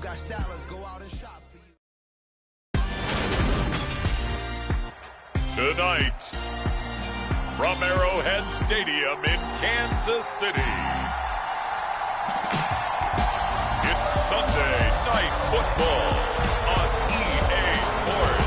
got stylers, go out and shop for you. Tonight, from Arrowhead Stadium in Kansas City, it's Sunday Night Football on EA Sports.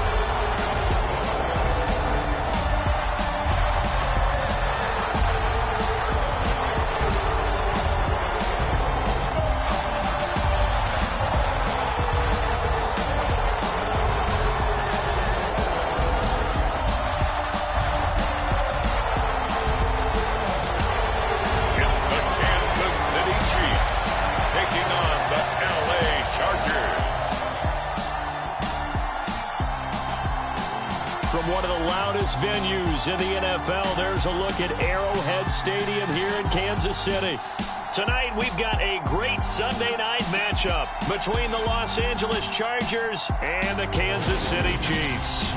One of the loudest venues in the NFL. There's a look at Arrowhead Stadium here in Kansas City. Tonight, we've got a great Sunday night matchup between the Los Angeles Chargers and the Kansas City Chiefs.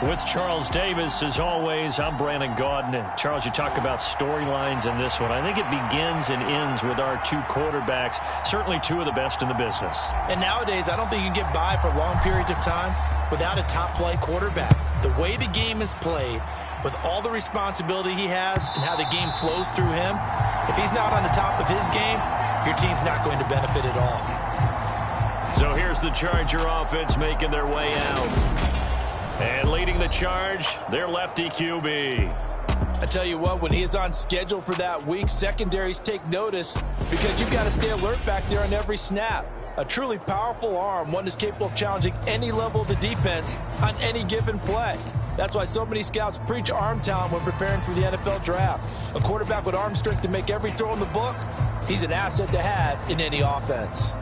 With Charles Davis, as always, I'm Brandon Gaudin. Charles, you talk about storylines in this one. I think it begins and ends with our two quarterbacks, certainly two of the best in the business. And nowadays, I don't think you can get by for long periods of time without a top-flight quarterback. The way the game is played, with all the responsibility he has and how the game flows through him, if he's not on the top of his game, your team's not going to benefit at all. So here's the Charger offense making their way out. And leading the charge, their lefty QB. I tell you what, when he is on schedule for that week, secondaries take notice because you've got to stay alert back there on every snap. A truly powerful arm, one is capable of challenging any level of the defense on any given play. That's why so many scouts preach arm talent when preparing for the NFL draft. A quarterback with arm strength to make every throw in the book, he's an asset to have in any offense.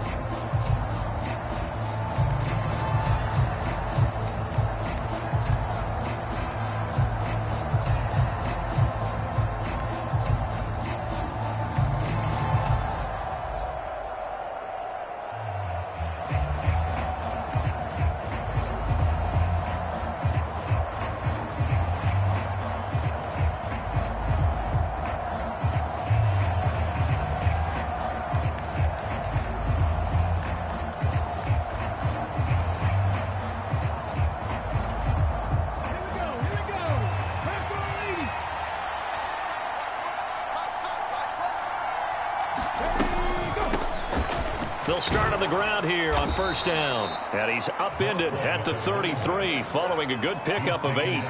They'll start on the ground here on first down. And he's upended at the 33 following a good pickup of 8.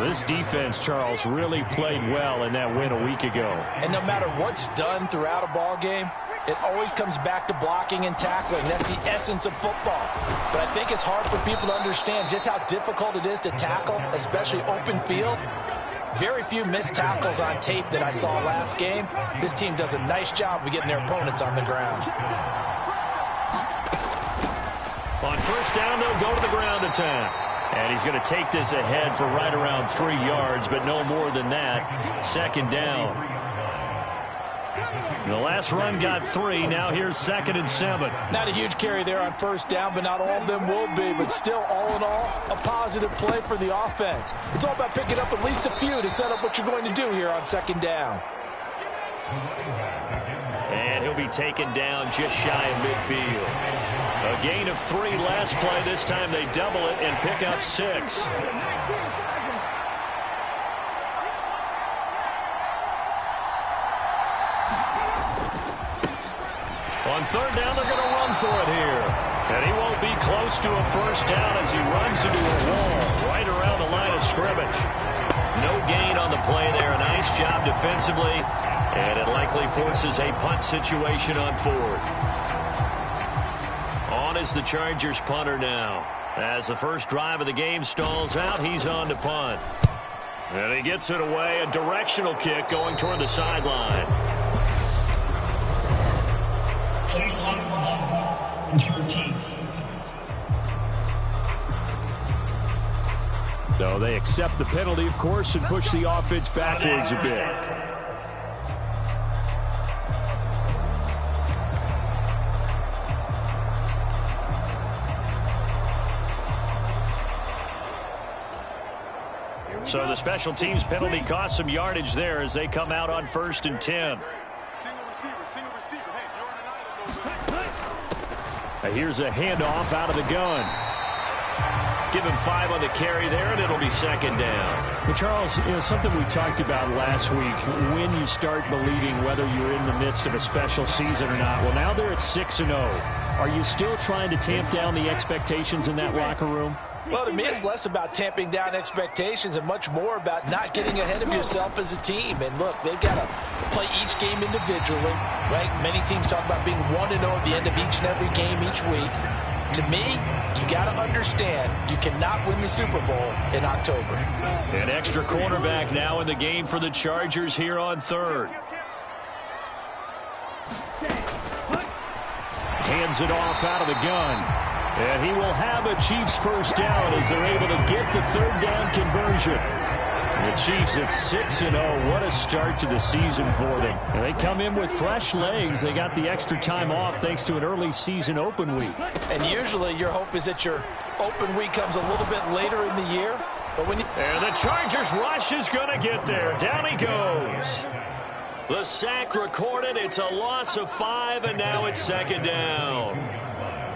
This defense, Charles, really played well in that win a week ago. And no matter what's done throughout a ball game, it always comes back to blocking and tackling. That's the essence of football. But I think it's hard for people to understand just how difficult it is to tackle, especially open field. Very few missed tackles on tape that I saw last game. This team does a nice job of getting their opponents on the ground. On first down, they'll go to the ground attack. And he's going to take this ahead for right around 3 yards, but no more than that. Second down. The last run got 3. Now here's 2nd and 7. Not a huge carry there on first down, but not all of them will be. But still, all in all, a positive play for the offense. It's all about picking up at least a few to set up what you're going to do here on second down. And he'll be taken down just shy of midfield. A gain of 3 last play. This time they double it and pick up 6. On third down, they're going to run for it here. And he won't be close to a first down as he runs into a wall right around the line of scrimmage. No gain on the play there. A nice job defensively. And it likely forces a punt situation on 4th. On is the Chargers punter now. As the first drive of the game stalls out, he's on to punt. And he gets it away. A directional kick going toward the sideline. So they accept the penalty, of course, and push the offense backwards a bit. So the special teams penalty cost some yardage there as they come out on 1st and 10. Here's a handoff out of the gun. Give him 5 on the carry there, and it'll be 2nd down. Well, Charles, something we talked about last week, when you start believing whether you're in the midst of a special season or not. Well, now they're at 6-0. Are you still trying to tamp down the expectations in that locker room? Well, to me, it's less about tamping down expectations and much more about not getting ahead of yourself as a team. And look, they've got to play each game individually, right? Many teams talk about being 1-0 at the end of each and every game each week. To me, you got to understand you cannot win the Super Bowl in October. An extra cornerback now in the game for the Chargers here on 3rd. Hands it off out of the gun. And he will have a Chiefs first down as they're able to get the 3rd down conversion. The Chiefs at 6-0. What a start to the season for them. And they come in with fresh legs. They got the extra time off thanks to an early season open week. And usually your hope is that your open week comes a little bit later in the year. But when and the Chargers rush is going to get there. Down he goes. The sack recorded. It's a loss of 5, and now it's 2nd down.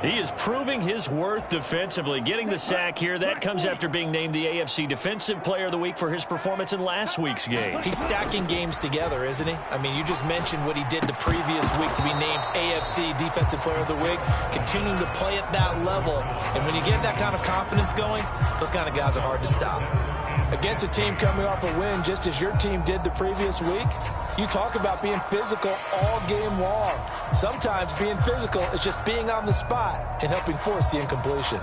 He is proving his worth defensively. Getting the sack here, that comes after being named the AFC Defensive Player of the Week for his performance in last week's game. He's stacking games together, isn't he? I mean, you just mentioned what he did the previous week to be named AFC Defensive Player of the Week, continuing to play at that level. And when you get that kind of confidence going, those kind of guys are hard to stop. Against a team coming off a win just as your team did the previous week, you talk about being physical all game long. Sometimes being physical is just being on the spot and helping force the incompletion.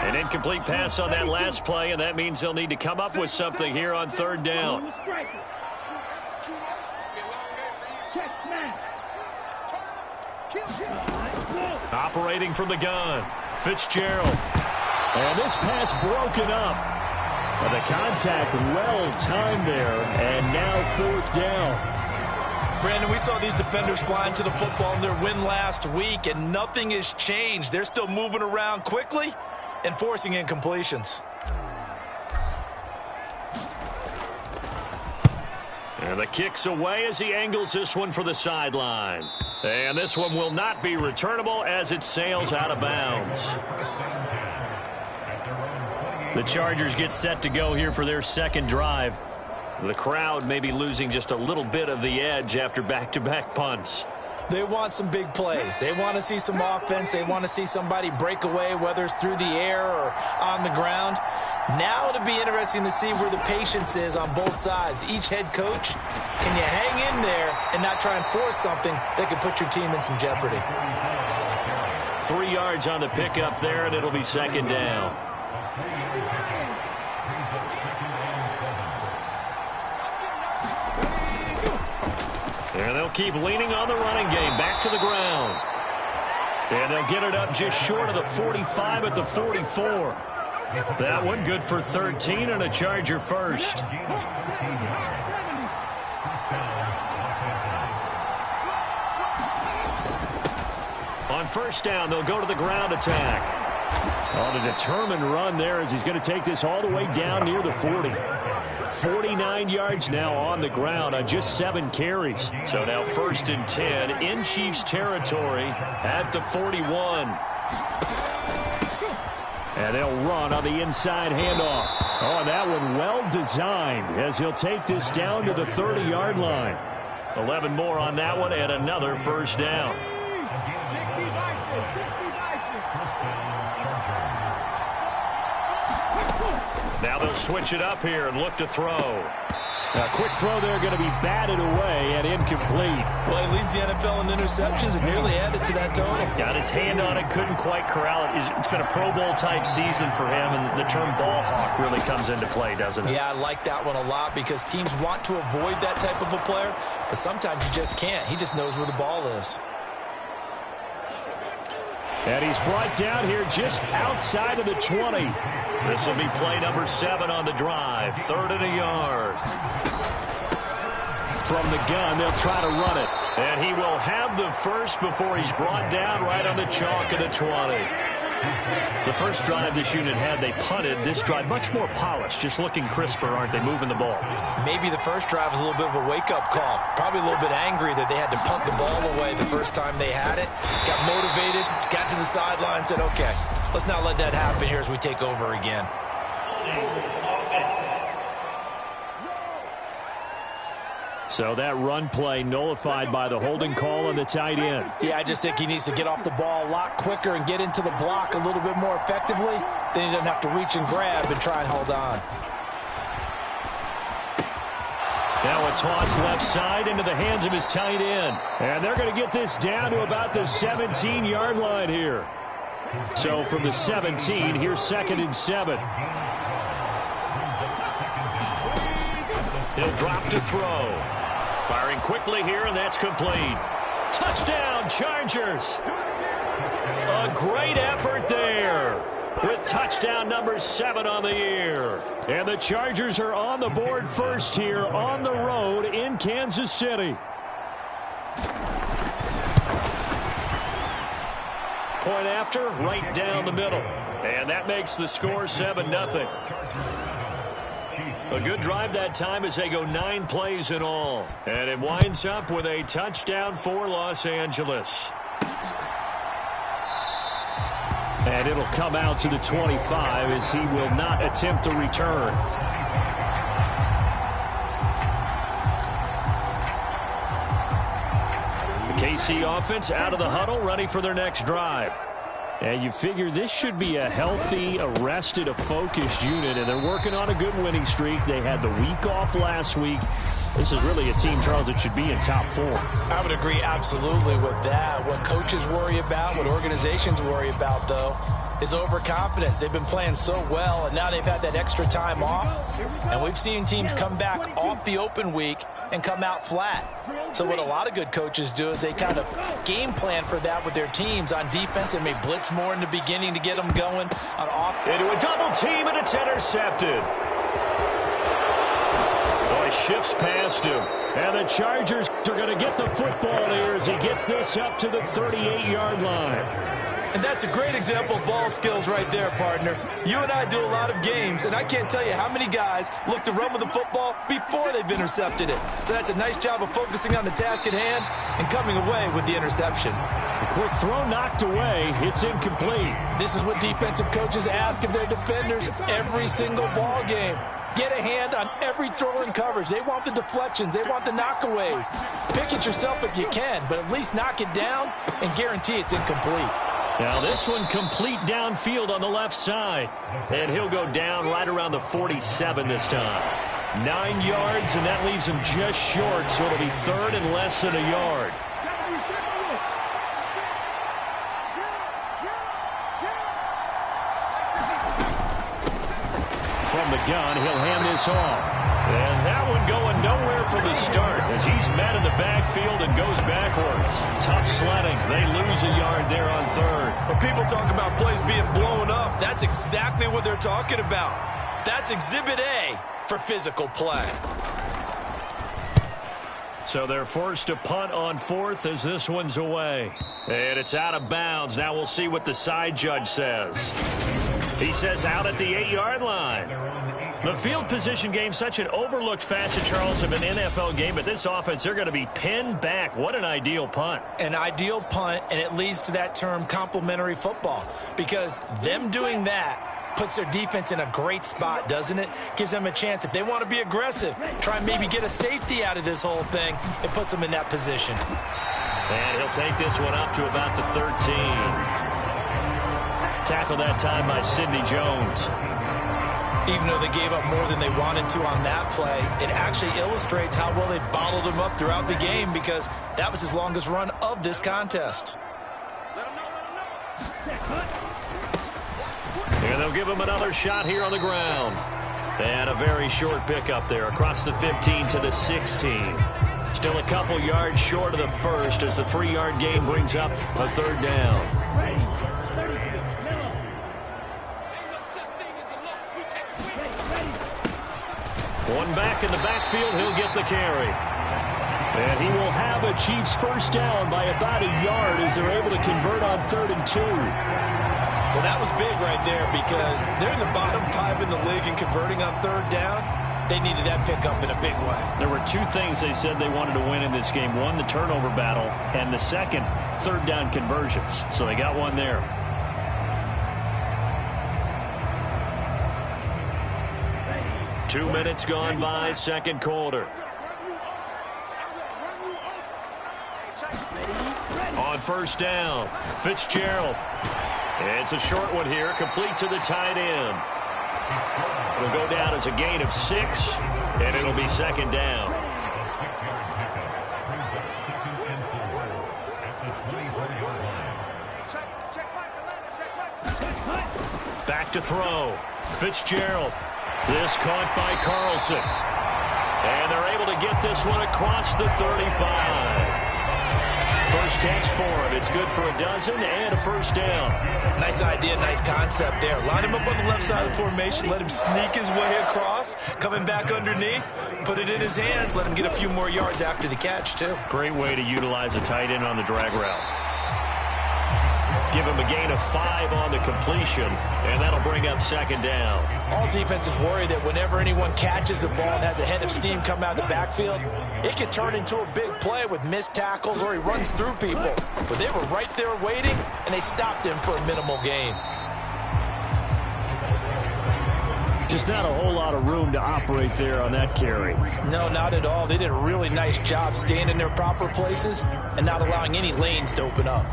An incomplete pass on that last play, and that means they'll need to come up with something here on 3rd down. Operating from the gun, Fitzgerald. And this pass broken up. And the contact well-timed there, and now 4th down. Brandon, we saw these defenders fly into the football in their win last week, and nothing has changed. They're still moving around quickly and forcing incompletions. And the kick's away as he angles this one for the sideline. And this one will not be returnable as it sails out of bounds. The Chargers get set to go here for their 2nd drive. The crowd may be losing just a little bit of the edge after back-to-back punts. They want some big plays. They want to see some offense. They want to see somebody break away, whether it's through the air or on the ground. Now it'll be interesting to see where the patience is on both sides. Each head coach, can you hang in there and not try and force something that could put your team in some jeopardy? 3 yards on the pickup there, and it'll be 2nd down. And they'll keep leaning on the running game. Back to the ground. And they'll get it up just short of the 45 at the 44. That one good for 13 and a Charger first. On 1st down, they'll go to the ground attack. On a determined run there as he's going to take this all the way down near the 40. 49 yards now on the ground on just 7 carries. So now 1st and 10 in Chiefs territory at the 41. And they'll run on the inside handoff. Oh, that one well designed as he'll take this down to the 30-yard line. 11 more on that one and another 1st down. Now they'll switch it up here and look to throw. A quick throw there going to be batted away and incomplete. Well, he leads the NFL in interceptions and nearly added to that total. Got his hand on it, couldn't quite corral it. It's been a Pro Bowl-type season for him, and the term ball hawk really comes into play, doesn't it? Yeah, I like that one a lot because teams want to avoid that type of a player, but sometimes you just can't. He just knows where the ball is. And he's brought down here just outside of the 20. This will be play number 7 on the drive. 3rd and a yard. From the gun, they'll try to run it. And he will have the first before he's brought down right on the chalk of the 20. The first drive this unit had, they punted. This drive, much more polished, just looking crisper, aren't they, moving the ball? Maybe the first drive was a little bit of a wake-up call. Probably a little bit angry that they had to punt the ball away the first time they had it. Got motivated, got to the sideline, said, okay, let's not let that happen here as we take over again. So that run play nullified by the holding call on the tight end. Yeah, I just think he needs to get off the ball a lot quicker and get into the block a little bit more effectively. Then he doesn't have to reach and grab and try and hold on. Now a toss left side into the hands of his tight end. And they're going to get this down to about the 17-yard line here. So from the 17, here's 2nd and 7. He'll drop to throw. Firing quickly here, and that's complete. Touchdown, Chargers. A great effort there with touchdown number 7 on the year. And the Chargers are on the board first here on the road in Kansas City. Point after, right down the middle. And that makes the score 7-0. A good drive that time as they go 9 plays in all. And it winds up with a touchdown for Los Angeles. And it'll come out to the 25 as he will not attempt to return. The KC offense out of the huddle, ready for their next drive. And you figure this should be a healthy, a focused unit, and they're working on a good winning streak. They had the week off last week. This is really a team, Charles, that should be in top form. I would agree absolutely with that. What coaches worry about, what organizations worry about, though, is overconfidence. They've been playing so well, and now they've had that extra time off. And we've seen teams come back off the open week and come out flat. So what a lot of good coaches do is they kind of game plan for that with their teams. On defense, they may blitz more in the beginning to get them going. On offense, into a double team, and it's intercepted. Boy, shifts past him. And the Chargers are going to get the football here as he gets this up to the 38-yard line. And that's a great example of ball skills right there, partner. You and I do a lot of games, and I can't tell you how many guys look to run with the football before they've intercepted it. So that's a nice job of focusing on the task at hand and coming away with the interception. A quick throw knocked away. It's incomplete. This is what defensive coaches ask of their defenders every single ball game. Get a hand on every throw in coverage. They want the deflections. They want the knockaways. Pick it yourself if you can, but at least knock it down and guarantee it's incomplete. Now this one complete downfield on the left side. And he'll go down right around the 47 this time. 9 yards, and that leaves him just short, so it'll be 3rd and less than a yard. From the gun, he'll hand this off. And that one going nowhere from the start as he's met in the backfield and goes backwards. Tough sledding. They lose a yard there on 3rd. When people talk about plays being blown up, that's exactly what they're talking about. That's Exhibit A for physical play. So they're forced to punt on 4th as this one's away. And it's out of bounds. Now we'll see what the side judge says. He says out at the 8-yard line. The field position game, such an overlooked facet, Charles, of an NFL game, but this offense, they're going to be pinned back. What an ideal punt. An ideal punt, and it leads to that term complementary football, because them doing that puts their defense in a great spot, doesn't it? Gives them a chance. If they want to be aggressive, try and maybe get a safety out of this whole thing, it puts them in that position. And he'll take this one up to about the 13. Tackled that time by Sidney Jones. Even though they gave up more than they wanted to on that play, it actually illustrates how well they bottled him up throughout the game, because that was his longest run of this contest. And they'll give him another shot here on the ground. And a very short pickup there across the 15 to the 16. Still a couple yards short of the first as the 3-yard gain brings up a 3rd down. One back in the backfield, he'll get the carry. And he will have a Chiefs first down by about a yard as they're able to convert on 3rd and 2. Well, that was big right there because they're in the bottom 5 in the league and converting on 3rd down. They needed that pickup in a big way. There were 2 things they said they wanted to win in this game. One, the turnover battle, and the second, 3rd down conversions. So they got one there. Two minutes gone by, second quarter. On first down, Fitzgerald. It's a short one here, complete to the tight end. It'll go down as a gain of 6, and it'll be second down. Back to throw. Fitzgerald. This caught by Carlson. And they're able to get this one across the 35. First catch for him. It's good for a dozen and a first down. Nice idea, nice concept there. Line him up on the left side of the formation. Let him sneak his way across. Coming back underneath. Put it in his hands. Let him get a few more yards after the catch, too. Great way to utilize a tight end on the drag route. Give him a gain of 5 on the completion, and that'll bring up second down. All defenses worry that whenever anyone catches the ball and has a head of steam come out of the backfield, it can turn into a big play with missed tackles or he runs through people. But they were right there waiting, and they stopped him for a minimal gain. Just not a whole lot of room to operate there on that carry. No, not at all. They did a really nice job staying in their proper places and not allowing any lanes to open up.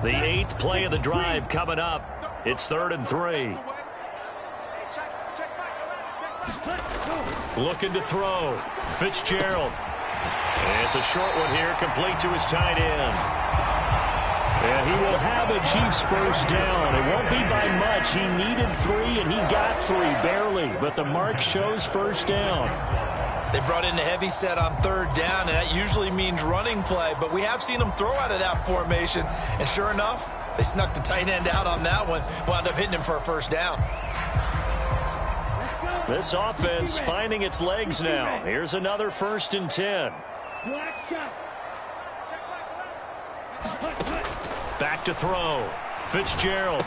The 8th play of the drive coming up. It's 3rd and 3. Looking to throw. Fitzgerald. It's a short one here, complete to his tight end. And he will have a Chiefs first down. It won't be by much. He needed 3, and he got 3, barely. But the mark shows first down. They brought in the heavy set on 3rd down, and that usually means running play. But we have seen them throw out of that formation. And sure enough, they snuck the tight end out on that one. Wound up hitting him for a first down. This offense finding its legs now. Here's another 1st and 10. Back to throw. Fitzgerald.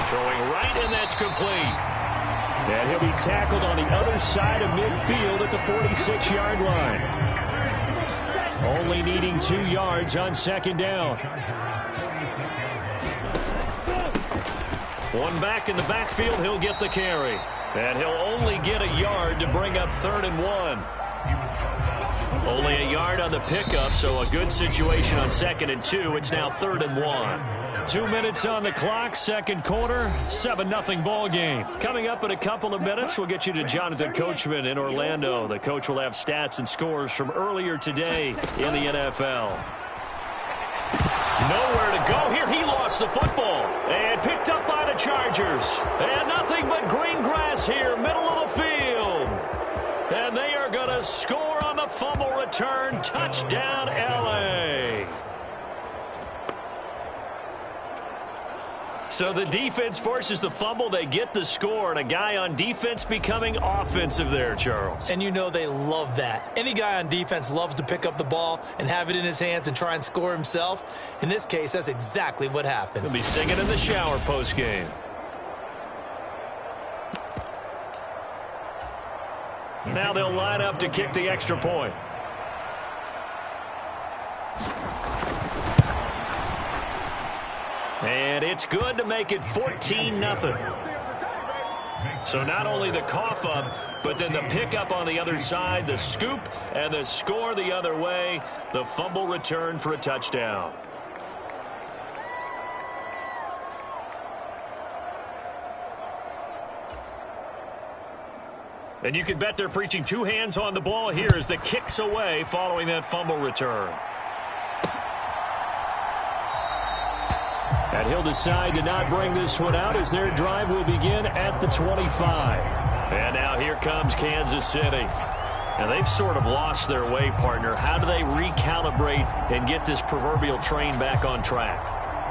Throwing right, and that's complete. And he'll be tackled on the other side of midfield at the 46-yard line. Only needing 2 yards on second down. One back in the backfield, he'll get the carry. And he'll only get a yard to bring up 3rd and 1. Only a yard on the pickup, so a good situation on 2nd and 2. It's now 3rd and 1. 2 minutes on the clock, second quarter, 7-0 ball game. Coming up in a couple of minutes, we'll get you to Jonathan Coachman in Orlando. The coach will have stats and scores from earlier today in the NFL. Nowhere to go here. He lost the football and picked up by the Chargers. And nothing but green grass here, middle of the field. And they are going to score on the fumble return. Touchdown, L.A. So the defense forces the fumble. They get the score, and a guy on defense becoming offensive there, Charles. And you know they love that. Any guy on defense loves to pick up the ball and have it in his hands and try and score himself. In this case, that's exactly what happened. He'll be singing in the shower postgame. Now they'll line up to kick the extra point. And it's good to make it 14-0. So not only the cough up, but then the pickup on the other side, the scoop, and the score the other way, the fumble return for a touchdown. And you can bet they're preaching 2 hands on the ball here as the kick's away following that fumble return. And he'll decide to not bring this one out as their drive will begin at the 25. And now here comes Kansas City. Now they've sort of lost their way, partner. How do they recalibrate and get this proverbial train back on track?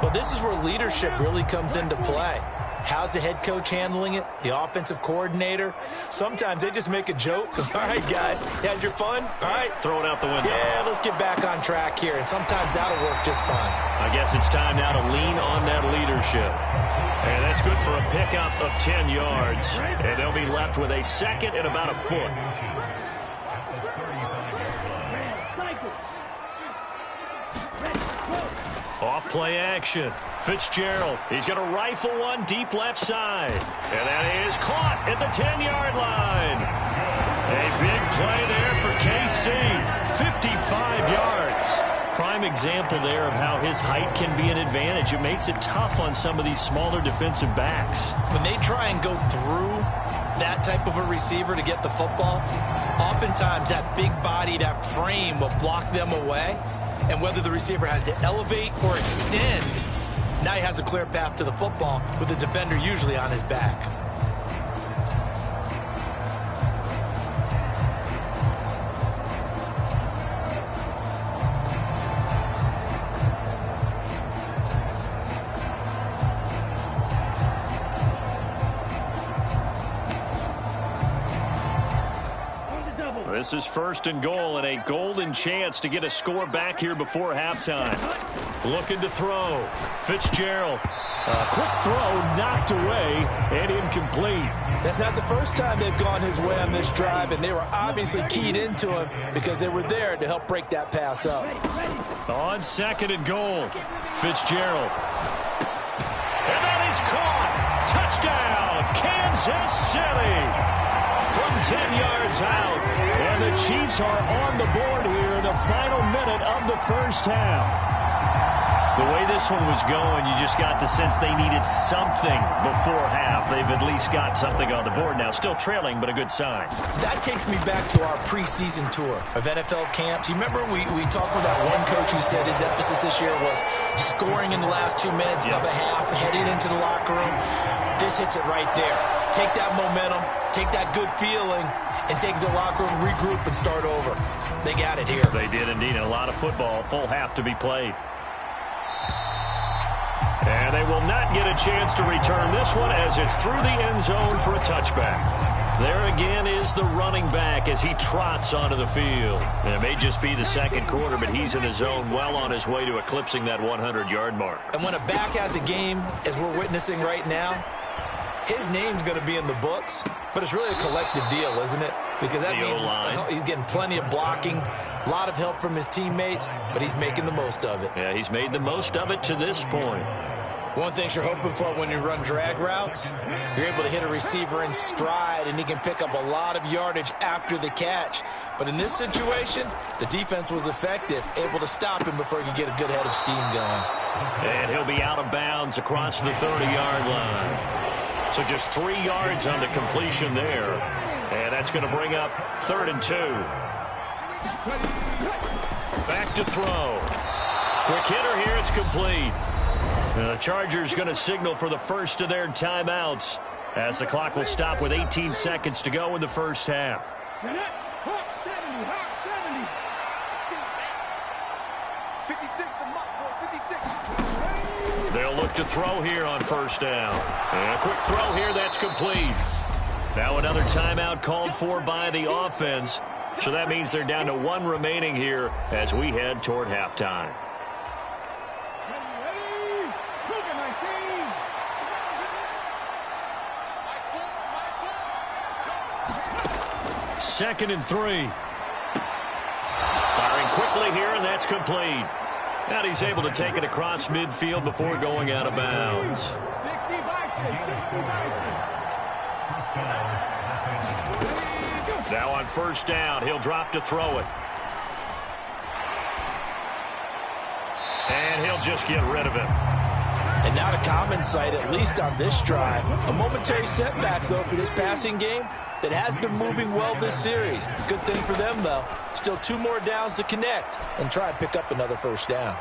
Well, this is where leadership really comes into play. How's the head coach handling it? The offensive coordinator? Sometimes they just make a joke. All right, guys, had your fun? All right. Throw it out the window. Yeah, let's get back on track here, and sometimes that'll work just fine. I guess it's time now to lean on that leadership. And that's good for a pickup of 10 yards. And they'll be left with a second and about a foot. Off play action. Fitzgerald, he's going to rifle one deep left side. And that is caught at the 10-yard line. A big play there for KC. 55 yards. Prime example there of how his height can be an advantage. It makes it tough on some of these smaller defensive backs. When they try and go through that type of a receiver to get the football, oftentimes that big body, that frame will block them away. And whether the receiver has to elevate or extend, now he has a clear path to the football with the defender usually on his back. This is first and goal and a golden chance to get a score back here before halftime. Looking to throw. Fitzgerald. A quick throw knocked away and incomplete. That's not the first time they've gone his way on this drive, and they were obviously keyed into him because they were there to help break that pass up. On second and goal. Fitzgerald. And that is caught. Touchdown, Kansas City. From 10 yards out. And the Chiefs are on the board here in the final minute of the first half. The way this one was going, you just got the sense they needed something before half. They've at least got something on the board now. Still trailing, but a good sign. That takes me back to our preseason tour of NFL camps. You remember we talked with that one coach who said his emphasis this year was scoring in the last 2 minutes of a half, heading into the locker room. This hits it right there. Take that momentum, take that good feeling, and take it to the locker room, regroup, and start over. They got it here. They did indeed, and a lot of football, full half to be played. And they will not get a chance to return this one as it's through the end zone for a touchback. There again is the running back as he trots onto the field. And it may just be the second quarter, but he's in his zone well on his way to eclipsing that 100-yard mark. And when a back has a game, as we're witnessing right now, his name's going to be in the books, but it's really a collective deal, isn't it? Because that means he's getting plenty of blocking, a lot of help from his teammates, but he's making the most of it. Yeah, he's made the most of it to this point. One thing you're hoping for when you run drag routes, you're able to hit a receiver in stride, and he can pick up a lot of yardage after the catch. But in this situation, the defense was effective, able to stop him before he could get a good head of steam going. And he'll be out of bounds across the 30-yard line. So just 3 yards on the completion there. And that's going to bring up 3rd and 2. Back to throw. Quick hitter here. It's complete. And the Chargers going to signal for the first of their timeouts as the clock will stop with 18 seconds to go in the first half. They'll look to throw here on first down. And a quick throw here, that's complete. Now another timeout called for by the offense. So that means they're down to 1 remaining here as we head toward halftime. Second and 3. Firing quickly here, and that's complete. Now he's able to take it across midfield before going out of bounds. Now on first down, he'll drop to throw it. And he'll just get rid of it. And not a common sight, at least on this drive. A momentary setback, though, for this passing game that has been moving well this series. Good thing for them, though. Still 2 more downs to connect and try and pick up another first down.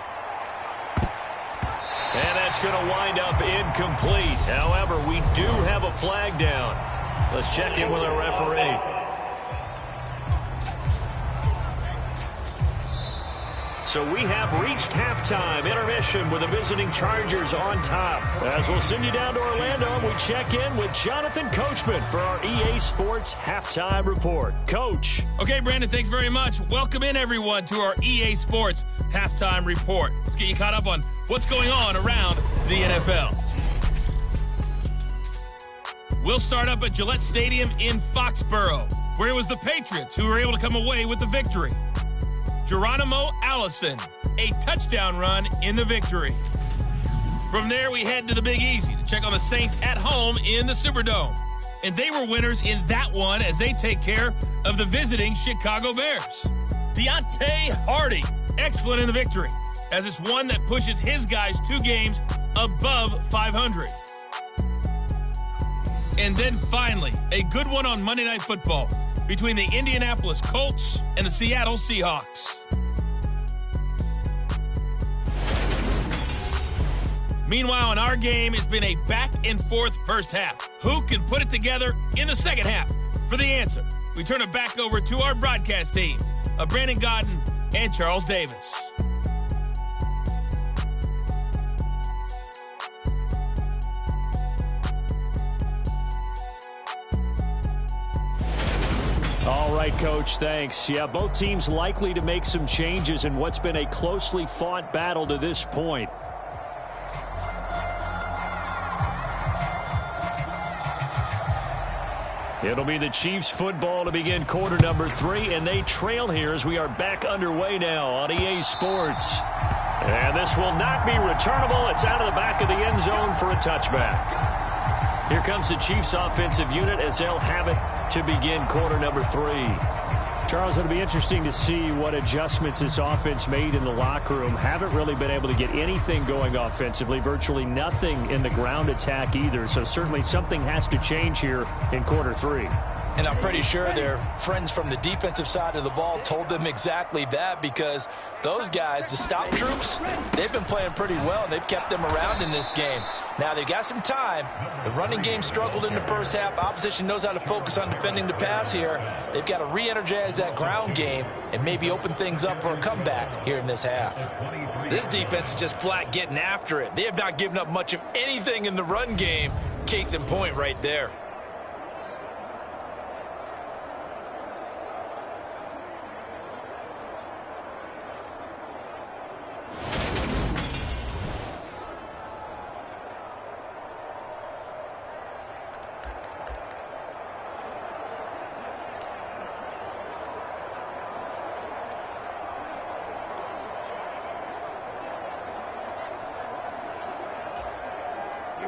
And that's going to wind up incomplete. However, we do have a flag down. Let's check in with our referee. So we have reached halftime intermission with the visiting Chargers on top. As we'll send you down to Orlando, and we check in with Jonathan Coachman for our EA Sports Halftime Report. Coach. Okay, Brandon, thanks very much. Welcome in, everyone, to our EA Sports Halftime Report. Let's get you caught up on what's going on around the NFL. We'll start up at Gillette Stadium in Foxborough, where it was the Patriots who were able to come away with the victory. Geronimo Allison, a touchdown run in the victory. From there, we head to the Big Easy to check on the Saints at home in the Superdome. And they were winners in that one as they take care of the visiting Chicago Bears. Deontay Hardy, excellent in the victory, as it's one that pushes his guys 2 games above 500. And then finally, a good one on Monday Night Football between the Indianapolis Colts and the Seattle Seahawks. Meanwhile, in our game, it's been a back-and-forth first half. Who can put it together in the second half? For the answer, we turn it back over to our broadcast team of Brandon Godden and Charles Davis. All right, Coach, thanks. Yeah, both teams likely to make some changes in what's been a closely fought battle to this point. It'll be the Chiefs football to begin quarter number 3, and they trail here as we are back underway now on EA Sports. And this will not be returnable. It's out of the back of the end zone for a touchback. Here comes the Chiefs offensive unit as they'll have it to begin quarter number 3. Charles, it'll be interesting to see what adjustments this offense made in the locker room. Haven't really been able to get anything going offensively, virtually nothing in the ground attack either. So certainly something has to change here in quarter 3. And I'm pretty sure their friends from the defensive side of the ball told them exactly that, because those guys, the stop troops, they've been playing pretty well, and they've kept them around in this game. Now, they've got some time. The running game struggled in the first half. Opposition knows how to focus on defending the pass here. They've got to re-energize that ground game and maybe open things up for a comeback here in this half. This defense is just flat getting after it. They have not given up much of anything in the run game. Case in point right there.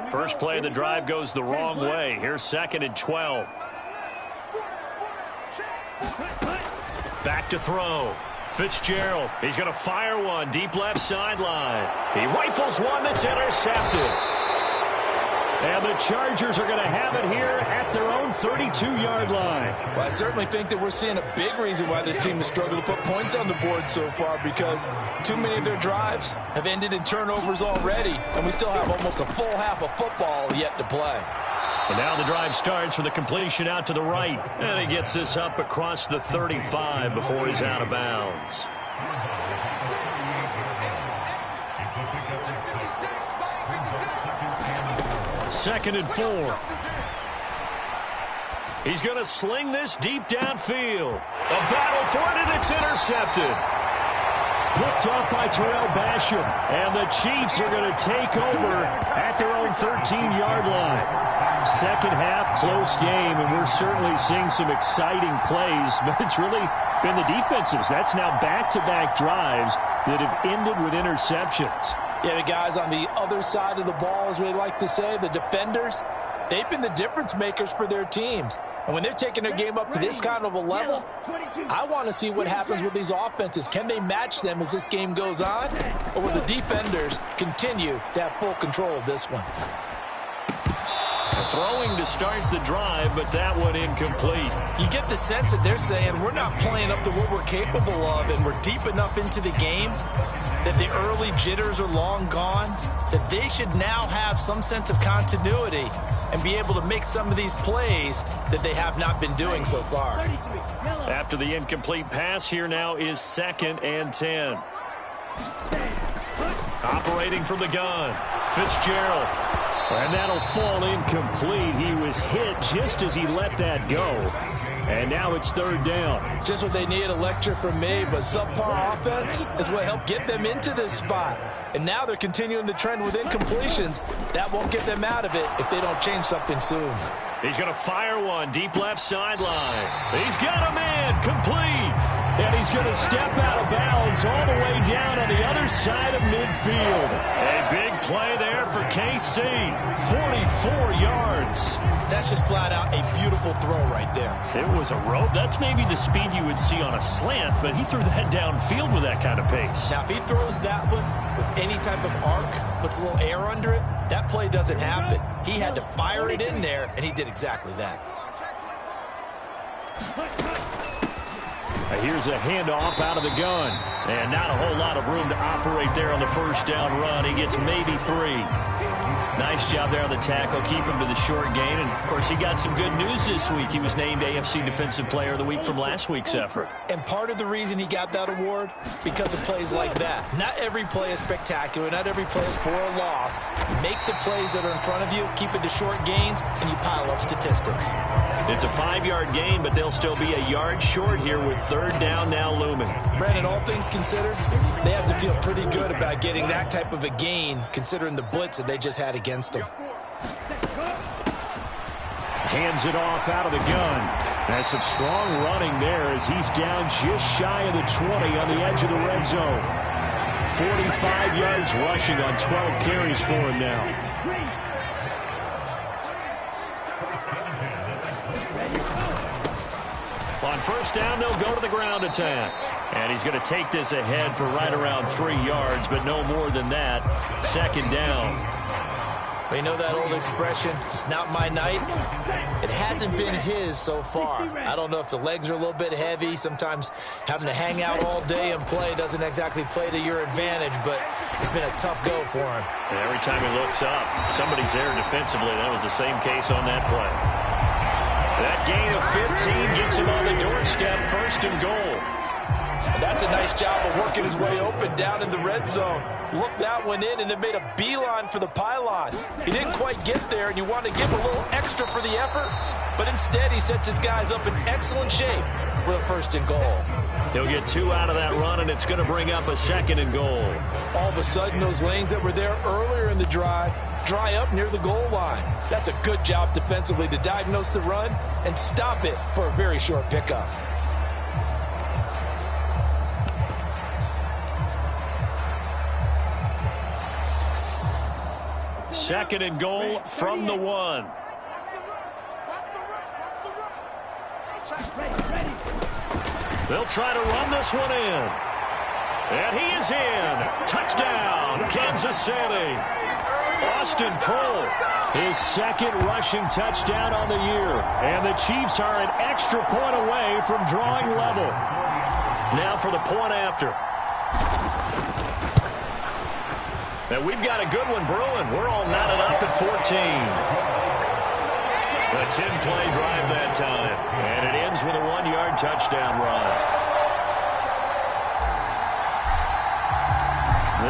First play of the drive goes the wrong way. Here's 2nd and 12. Back to throw. Fitzgerald. He's going to fire one deep left sideline. He rifles one that's intercepted. And the Chargers are going to have it here at their own 32-yard line. Well, I certainly think that we're seeing a big reason why this team has struggled to put points on the board so far, because too many of their drives have ended in turnovers already, and we still have almost a full half of football yet to play. And now the drive starts with a completion out to the right. And he gets this up across the 35 before he's out of bounds. Second and 4. He's going to sling this deep downfield. A battle for it, and it's intercepted. Picked up by Terrell Basham. And the Chiefs are going to take over at their own 13-yard line. Second half, close game, and we're certainly seeing some exciting plays, but it's really been the defensives. That's now back-to-back drives that have ended with interceptions. Yeah, the guys on the other side of the ball, as we like to say, the defenders, they've been the difference makers for their teams. And when they're taking their game up to this kind of a level, I want to see what happens with these offenses. Can they match them as this game goes on? Or will the defenders continue to have full control of this one? Throwing to start the drive, but that one incomplete. You get the sense that they're saying we're not playing up to what we're capable of, and we're deep enough into the game that the early jitters are long gone, that they should now have some sense of continuity and be able to make some of these plays that they have not been doing so far. After the incomplete pass, here now is 2nd and 10. Operating from the gun, Fitzgerald. And that'll fall incomplete. He was hit just as he let that go. And now it's third down. Just what they need, a lecture from me, but subpar offense is what helped get them into this spot. And now they're continuing the trend with incompletions. That won't get them out of it if they don't change something soon. He's going to fire one deep left sideline. He's got a man complete. And he's going to step out of bounds all the way down on the other side of midfield. A big play there for KC. 44 yards. That's just flat out a beautiful throw right there. It was a rope. That's maybe the speed you would see on a slant, but he threw that downfield with that kind of pace. Now, if he throws that one with any type of arc, puts a little air under it, that play doesn't happen. He had to fire it in there, and he did exactly that. Here's a handoff out of the gun. And not a whole lot of room to operate there on the first down run. He gets maybe 3. Nice job there on the tackle. Keep him to the short gain. And, of course, he got some good news this week. He was named AFC Defensive Player of the Week from last week's effort. And part of the reason he got that award, because of plays like that. Not every play is spectacular. Not every play is for a loss. Make the plays that are in front of you, keep it to short gains, and you pile up statistics. It's a 5-yard gain, but they'll still be a yard short here with third down now looming. Brandon, all things considered, they have to feel pretty good about getting that type of a gain, considering the blitz that they just had against them. Hands it off out of the gun. That's some strong running there as he's down just shy of the 20 on the edge of the red zone. 45 yards rushing on 12 carries for him now. On first down, they'll go to the ground attack. And he's going to take this ahead for right around 3 yards, but no more than that. Second down. You know that old expression, it's not my night? It hasn't been his so far. I don't know if the legs are a little bit heavy. Sometimes having to hang out all day and play doesn't exactly play to your advantage, but it's been a tough go for him. And every time he looks up, somebody's there defensively. That was the same case on that play. That gain of 15 gets him on the doorstep, first and goal. And that's a nice job of working his way open down in the red zone. Looked that one in and then made a beeline for the pylon. He didn't quite get there, and you want to give a little extra for the effort, but instead he sets his guys up in excellent shape for the first and goal. He'll get 2 out of that run, and it's going to bring up a second and goal. All of a sudden, those lanes that were there earlier in the drive dry up near the goal line. That's a good job defensively to diagnose the run and stop it for a very short pickup. Second and goal from the 1. They'll try to run this one in. And he is in. Touchdown, Kansas City. Austin Prohl, his second rushing touchdown on the year. And the Chiefs are an extra point away from drawing level. Now for the point after. And we've got a good one brewing. We're all knotted up at 14. A 10-play drive that time. And it ends with a 1-yard touchdown run.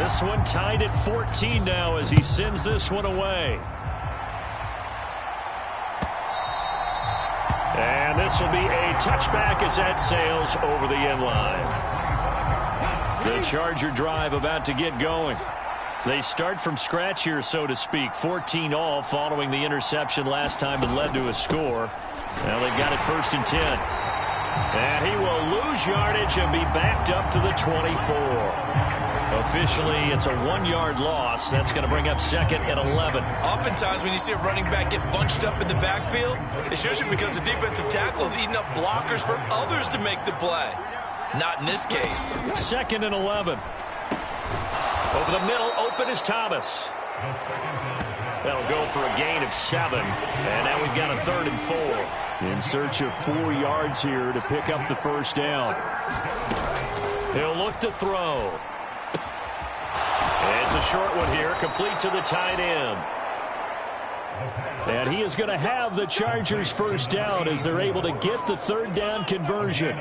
This one tied at 14 now as he sends this one away. And this will be a touchback as that sails over the end line. The Charger drive about to get going. They start from scratch here, so to speak. 14 all following the interception last time that led to a score. Now they've got it first and 10. And he will lose yardage and be backed up to the 24. Officially, it's a 1-yard loss. That's going to bring up second and 11. Oftentimes, when you see a running back get bunched up in the backfield, it's usually because the defensive tackle is eating up blockers for others to make the play. Not in this case. Second and 11. Over the middle, open is Thomas. That'll go for a gain of 7. And now we've got a 3rd and 4. In search of 4 yards here to pick up the first down. He'll look to throw. It's a short one here, complete to the tight end. And he is going to have the Chargers first down as they're able to get the 3rd down conversion.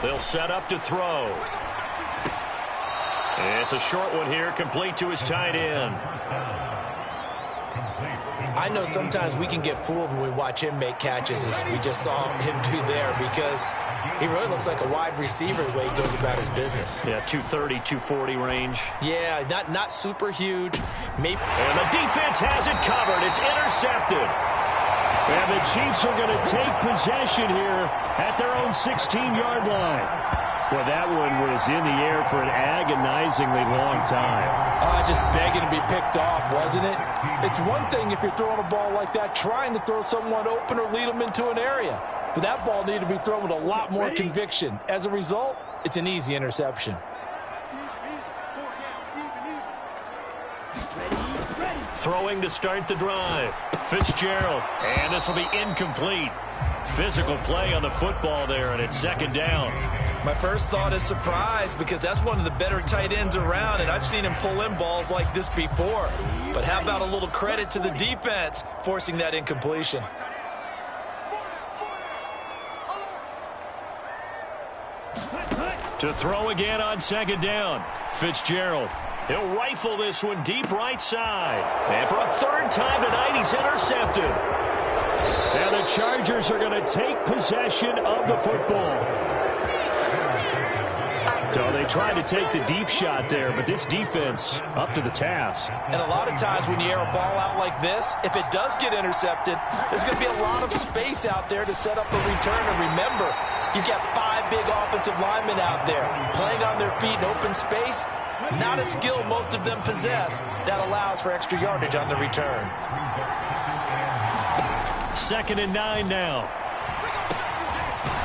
They'll set up to throw. It's a short one here, complete to his tight end. I know sometimes we can get fooled when we watch him make catches, as we just saw him do there, because he really looks like a wide receiver the way he goes about his business. Yeah, 230, 240 range. Yeah, not super huge. Maybe. And the defense has it covered. It's intercepted. And the Chiefs are going to take possession here at their own 16-yard line. Well, that one was in the air for an agonizingly long time. Just begging to be picked off, wasn't it? It's one thing if you're throwing a ball like that, trying to throw someone open or lead them into an area. But that ball needed to be thrown with a lot more conviction. As a result, it's an easy interception. Throwing to start the drive. Fitzgerald. And this will be incomplete. Physical play on the football there, and it's second down. My first thought is surprise, because that's one of the better tight ends around, and I've seen him pull in balls like this before. But how about a little credit to the defense forcing that incompletion? To throw again on second down. Fitzgerald. He'll rifle this one deep right side. And for a third time tonight, he's intercepted. And the Chargers are going to take possession of the football. So they tried to take the deep shot there, but this defense up to the task. And a lot of times when you air a ball out like this, if it does get intercepted, there's going to be a lot of space out there to set up a return. And remember, you've got 5 big offensive linemen out there playing on their feet in open space. Not a skill most of them possess that allows for extra yardage on the return. 2nd and 9 now.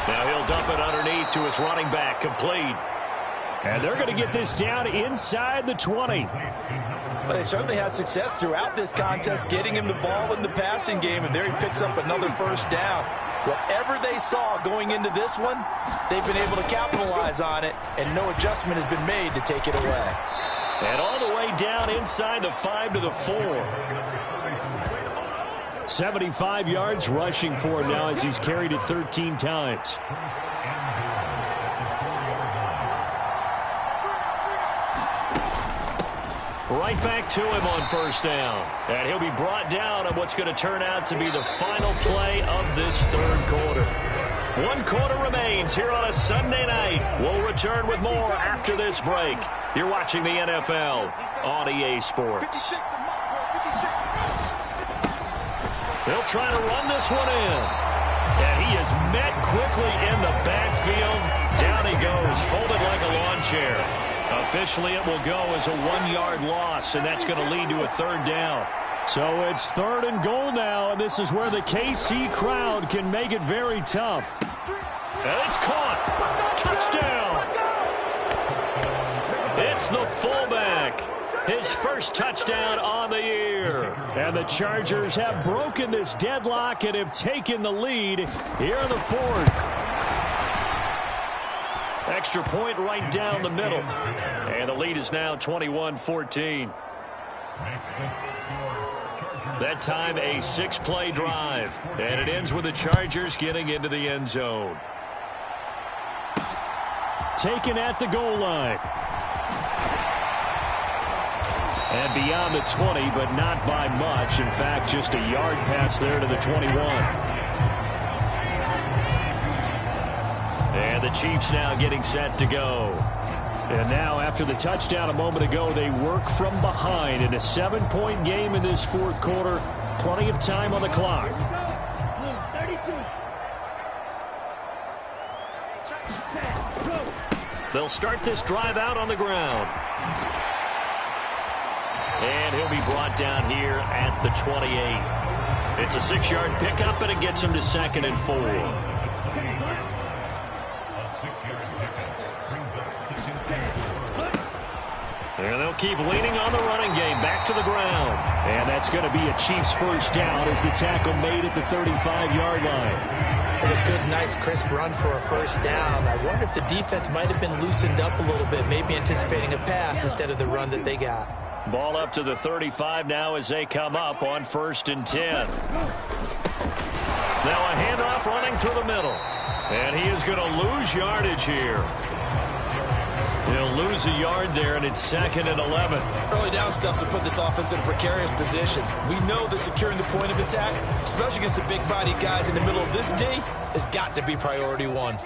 Now he'll dump it underneath to his running back, complete. And they're going to get this down inside the 20. But they certainly had success throughout this contest getting him the ball in the passing game, and there he picks up another first down. Whatever they saw going into this one, they've been able to capitalize on it, and no adjustment has been made to take it away. And all the way down inside the 5 to the 4. 75 yards rushing for him now as he's carried it 13 times. Right back to him on first down. And he'll be brought down on what's going to turn out to be the final play of this third quarter. 1 quarter remains here on a Sunday night. We'll return with more after this break. You're watching the NFL on EA Sports. They'll try to run this one in. And he is met quickly in the backfield. Down he goes, folded like a lawn chair. Officially, it will go as a 1-yard loss, and that's going to lead to a third down. So it's 3rd and goal now, and this is where the KC crowd can make it very tough. And it's caught. Touchdown. It's the fullback. His first touchdown on the year. And the Chargers have broken this deadlock and have taken the lead here in the 4th. Extra point right down the middle. And the lead is now 21-14. That time a 6-play drive. And it ends with the Chargers getting into the end zone. Taken at the goal line. And beyond the 20, but not by much. In fact, just a yard pass there to the 21. And the Chiefs now getting set to go. And now, after the touchdown a moment ago, they work from behind in a 7-point game in this 4th quarter. Plenty of time on the clock. They'll start this drive out on the ground. And he'll be brought down here at the 28. It's a 6-yard pickup, and it gets him to 2nd and 4. And they'll keep leaning on the running game. Back to the ground. And that's going to be a Chiefs first down as the tackle made at the 35-yard line. It's a good, nice, crisp run for a first down. I wonder if the defense might have been loosened up a little bit, maybe anticipating a pass instead of the run that they got. Ball up to the 35 now as they come up on 1st and 10. Now a handoff running through the middle. And he is going to lose yardage here. He'll lose a yard there, and it's 2nd and 11. Early down stuffs will put this offense in a precarious position. We know that securing the point of attack, especially against the big-bodied guys in the middle of this D, has got to be priority one.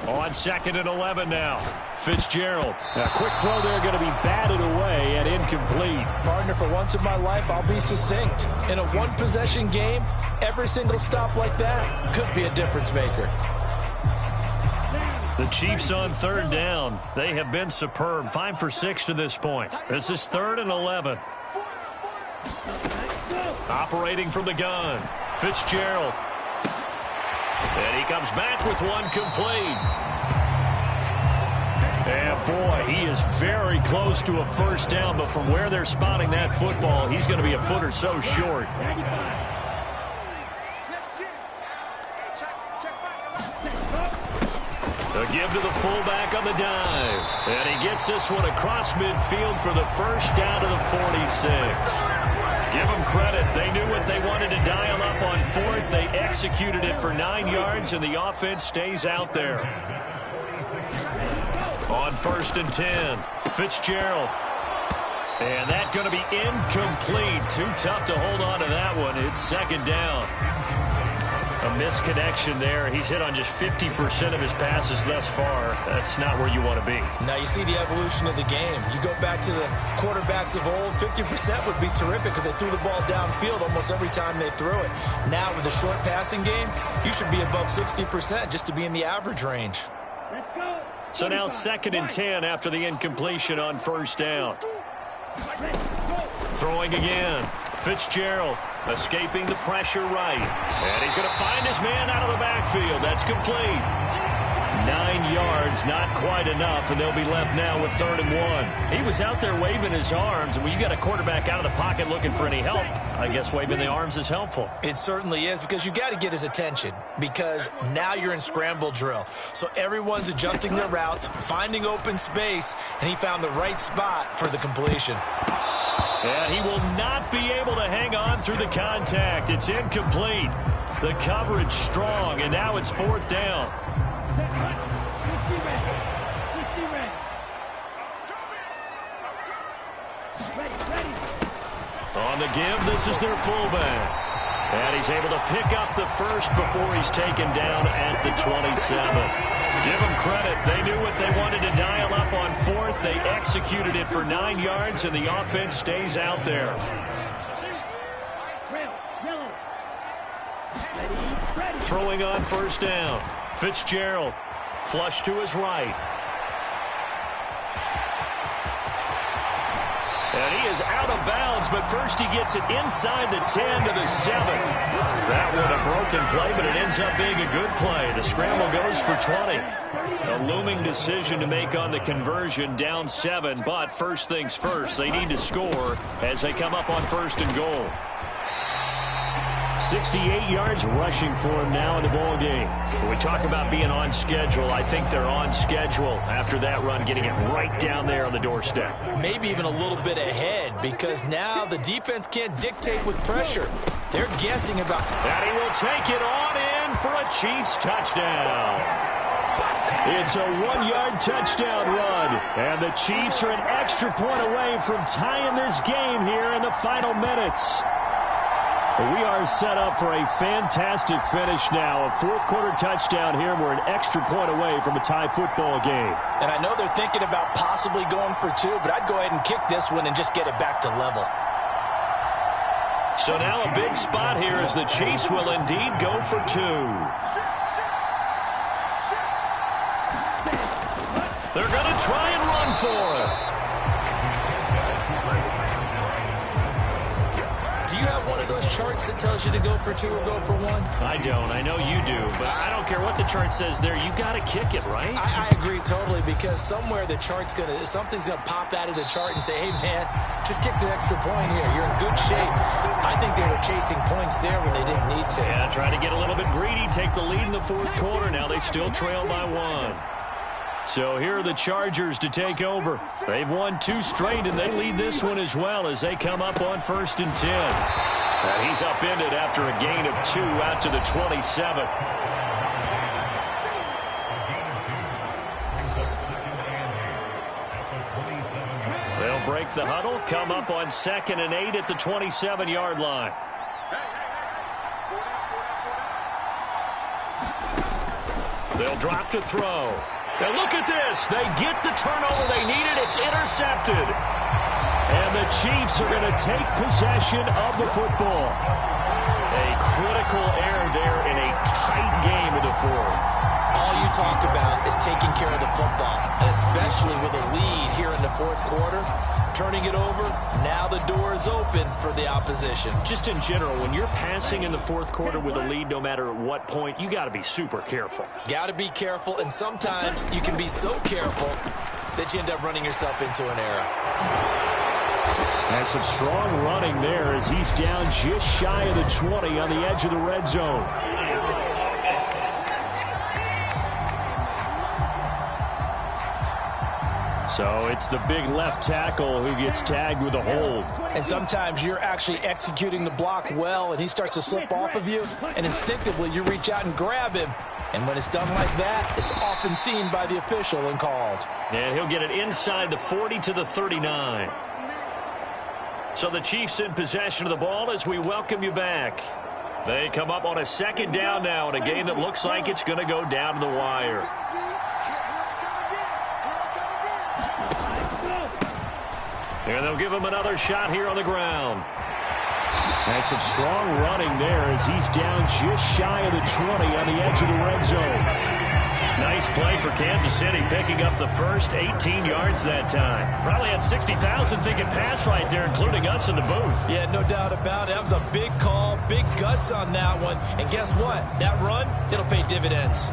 On 2nd and 11 now. Fitzgerald. A quick throw there going to be batted away and incomplete. Partner, for once in my life, I'll be succinct. In a one-possession game, every single stop like that could be a difference maker. The Chiefs on 3rd down. They have been superb. 5 for 6 to this point. This is 3rd and 11. Operating from the gun. Fitzgerald. And he comes back with one complete. And boy, he is very close to a first down, but from where they're spotting that football, he's going to be a foot or so short. A give to the fullback on the dive. And he gets this one across midfield for the first down to the 46. Give them credit. They knew what they wanted to dial up on 4th. They executed it for 9 yards, and the offense stays out there. On 1st and 10, Fitzgerald. And that's going to be incomplete. Too tough to hold on to that one. It's 2nd down. A misconnection there. He's hit on just 50% of his passes thus far. That's not where you want to be. Now you see the evolution of the game. You go back to the quarterbacks of old, 50% would be terrific because they threw the ball downfield almost every time they threw it. Now with the short passing game, you should be above 60% just to be in the average range. So now 2nd and 10 after the incompletion on 1st down. Throwing again. Fitzgerald escaping the pressure right. And he's going to find his man out of the backfield. That's complete. 9 yards, not quite enough, and they'll be left now with 3rd and 1. He was out there waving his arms, and when you got a quarterback out of the pocket looking for any help, I guess waving the arms is helpful. It certainly is, because you got to get his attention, because now you're in scramble drill. So everyone's adjusting their routes, finding open space, and he found the right spot for the completion. And he will not be able to hang on through the contact. It's incomplete. The coverage strong, and now it's 4th down. On the give, this is their fullback. And he's able to pick up the first before he's taken down at the 27. Give them credit. They knew what they wanted to dial up on 4th. They executed it for 9 yards, and the offense stays out there. Throwing on 1st down. Fitzgerald. Flush to his right. And he is out of bounds, but first he gets it inside the 10 to the 7. That one a broken play, but it ends up being a good play. The scramble goes for 20. A looming decision to make on the conversion, down 7, but first things first, they need to score as they come up on 1st and goal. 68 yards rushing for him now in the ball game. When we talk about being on schedule, I think they're on schedule after that run, getting it right down there on the doorstep. Maybe even a little bit ahead, because now the defense can't dictate with pressure. They're guessing about... And he will take it on in for a Chiefs touchdown. It's a 1-yard touchdown run, and the Chiefs are an extra point away from tying this game here in the final minutes. We are set up for a fantastic finish now. A 4th quarter touchdown here. We're an extra point away from a tie football game. And I know they're thinking about possibly going for 2, but I'd go ahead and kick this one and just get it back to level. So now a big spot here as the Chiefs will indeed go for 2. They're going to try and run for it. Do you have one of those charts that tells you to go for 2 or go for 1? I don't. I know you do, but I don't care what the chart says there. You got to kick it, right? I agree totally, because somewhere the chart's something's gonna pop out of the chart and say, hey man, just kick the extra point here. You're in good shape. I think they were chasing points there when they didn't need to. Yeah, trying to get a little bit greedy, take the lead in the 4th quarter. Now they still trail by 1. So here are the Chargers to take over. They've won 2 straight, and they lead this one as well as they come up on 1st and 10. And he's upended after a gain of 2 out to the 27. They'll break the huddle, come up on 2nd and 8 at the 27-yard line. They'll drop to throw. Now look at this. They get the turnover they needed. It's intercepted. And the Chiefs are going to take possession of the football. A critical error there in a tight game in the fourth. All you talk about is taking care of the football, and especially with a lead here in the fourth quarter, turning it over, now the door is open for the opposition. Just in general, when you're passing in the fourth quarter with a lead, no matter at what point, you got to be super careful. Got to be careful, and sometimes you can be so careful that you end up running yourself into an error. And some strong running there as he's down just shy of the 20 on the edge of the red zone. So it's the big left tackle who gets tagged with a hold. And sometimes you're actually executing the block well, and he starts to slip off of you, and instinctively you reach out and grab him. And when it's done like that, it's often seen by the official and called. And he'll get it inside the 40 to the 39. So the Chiefs in possession of the ball as we welcome you back. They come up on a 2nd down now in a game that looks like it's going to go down to the wire. And they'll give him another shot here on the ground. And some strong running there as he's down just shy of the 20 on the edge of the red zone. Nice play for Kansas City, picking up the first 18 yards that time. Probably had 60,000 thinking pass right there, including us in the booth. Yeah, no doubt about it. That was a big call, big guts on that one. And guess what? That run, it'll pay dividends.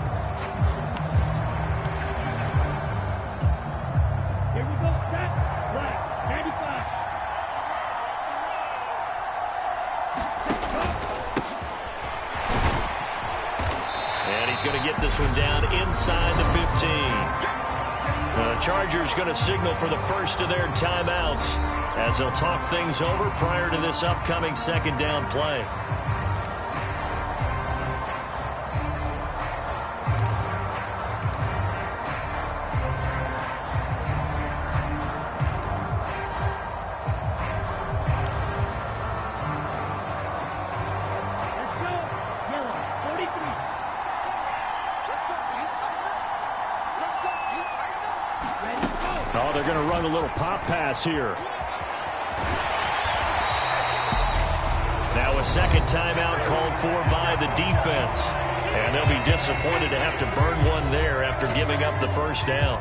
He's going to get this one down inside the 15. The Chargers going to signal for the first of their timeouts as they'll talk things over prior to this upcoming 2nd down play. Oh, they're going to run a little pop pass here. Now a 2nd timeout called for by the defense. And they'll be disappointed to have to burn one there after giving up the first down.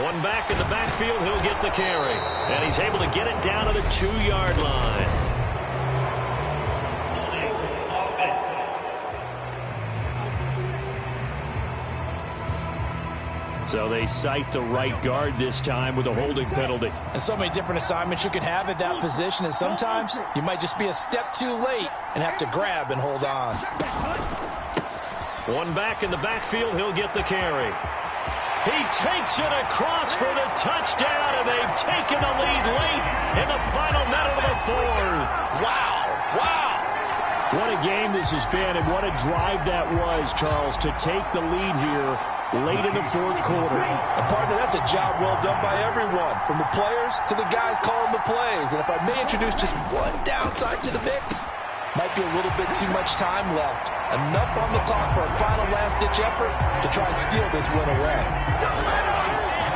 One back in the backfield, he'll get the carry. And he's able to get it down to the 2-yard line. So they cite the right guard this time with a holding penalty. And so many different assignments you can have at that position, and sometimes you might just be a step too late and have to grab and hold on. One back in the backfield, he'll get the carry. He takes it across for the touchdown, and they've taken the lead late in the final minute of the fourth. Wow, wow. What a game this has been, and what a drive that was, Charles, to take the lead here late in the fourth quarter. And partner, that's a job well done by everyone, from the players to the guys calling the plays. And if I may introduce just one downside to the mix, might be a little bit too much time left. Enough on the clock for a final last-ditch effort to try and steal this win away.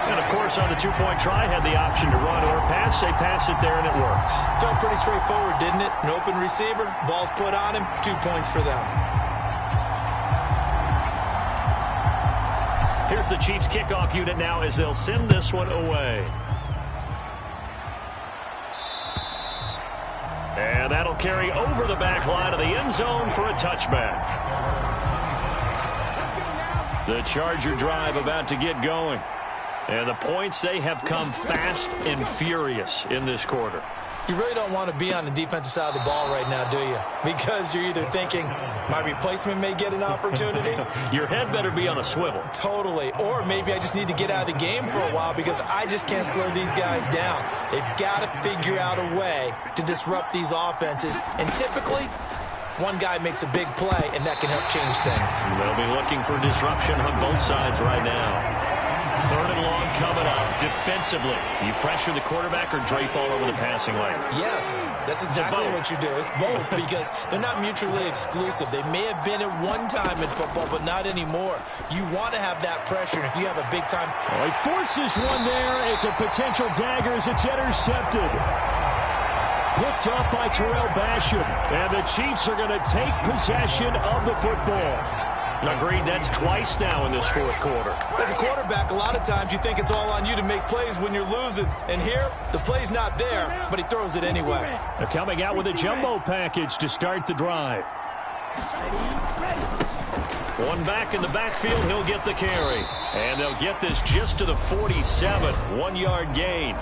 And, of course, on the two-point try, had the option to run or pass. They pass it there, and it works. Felt pretty straightforward, didn't it? An open receiver, ball's put on him, 2 points for them. Here's the Chiefs kickoff unit now as they'll send this one away. And that'll carry over the back line of the end zone for a touchback. The Charger drive about to get going. And the points, they have come fast and furious in this quarter. You really don't want to be on the defensive side of the ball right now, do you? Because you're either thinking, my replacement may get an opportunity. Your head better be on a swivel. Totally. Or maybe I just need to get out of the game for a while because I just can't slow these guys down. They've got to figure out a way to disrupt these offenses. And typically, one guy makes a big play, and that can help change things. They'll be looking for disruption on both sides right now. 3rd and long coming up. Defensively, you pressure the quarterback or drape all over the passing lane? Yes, that's exactly what you do. It's both because they're not mutually exclusive. They may have been at one time in football, but not anymore. You want to have that pressure, and if you have a big time... Oh, he forces one there. It's a potential dagger as it's intercepted. Picked off by Terrell Basham, and the Chiefs are going to take possession of the football. Agreed, that's twice now in this 4th quarter. As a quarterback, a lot of times you think it's all on you to make plays when you're losing. And here, the play's not there, but he throws it anyway. They're coming out with a jumbo package to start the drive. One back in the backfield, he'll get the carry. And they'll get this just to the 47, 1-yard gain.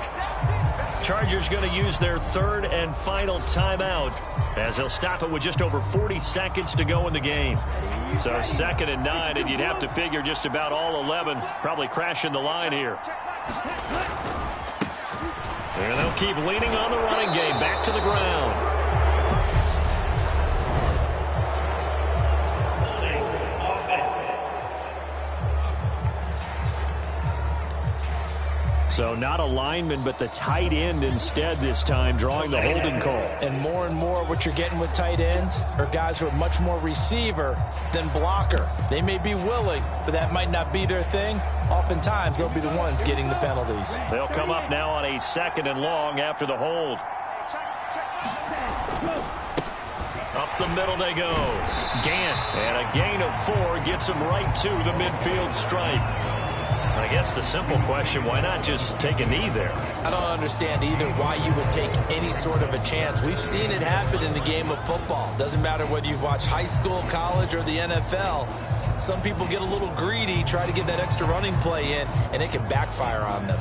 Chargers going to use their 3rd and final timeout as they'll stop it with just over 40 seconds to go in the game. So 2nd and 9, and you'd have to figure just about all 11 probably crashing the line here. And they'll keep leaning on the running game. Back to the ground. So not a lineman, but the tight end instead this time, drawing the holding call. And more what you're getting with tight ends are guys who are much more receiver than blocker. They may be willing, but that might not be their thing. Oftentimes, they'll be the ones getting the penalties. They'll come up now on a 2nd and long after the hold. Up the middle they go. Gant, and a gain of 4 gets him right to the midfield stripe. I guess the simple question, why not just take a knee there? I don't understand either why you would take any sort of a chance. We've seen it happen in the game of football. Doesn't matter whether you've watched high school, college, or the NFL. Some people get a little greedy, try to get that extra running play in, and it can backfire on them.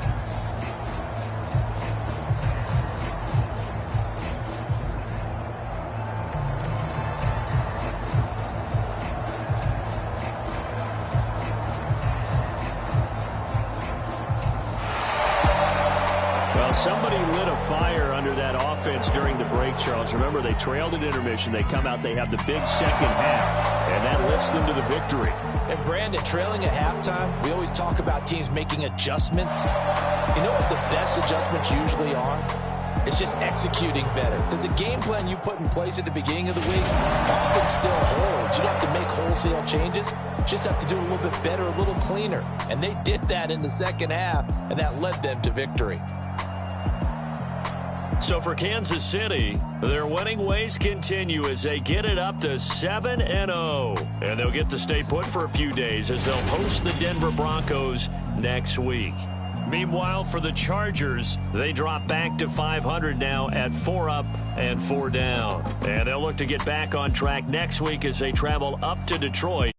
Somebody lit a fire under that offense during the break, Charles. Remember, they trailed at intermission. They come out, they have the big second half, and that lifts them to the victory. And, Brandon, trailing at halftime, we always talk about teams making adjustments. You know what the best adjustments usually are? It's just executing better. Because the game plan you put in place at the beginning of the week often still holds. You don't have to make wholesale changes. You just have to do it a little bit better, a little cleaner. And they did that in the second half, and that led them to victory. So for Kansas City, their winning ways continue as they get it up to 7-0. And they'll get to stay put for a few days as they'll host the Denver Broncos next week. Meanwhile, for the Chargers, they drop back to 500 now at 4 up and 4 down. And they'll look to get back on track next week as they travel up to Detroit.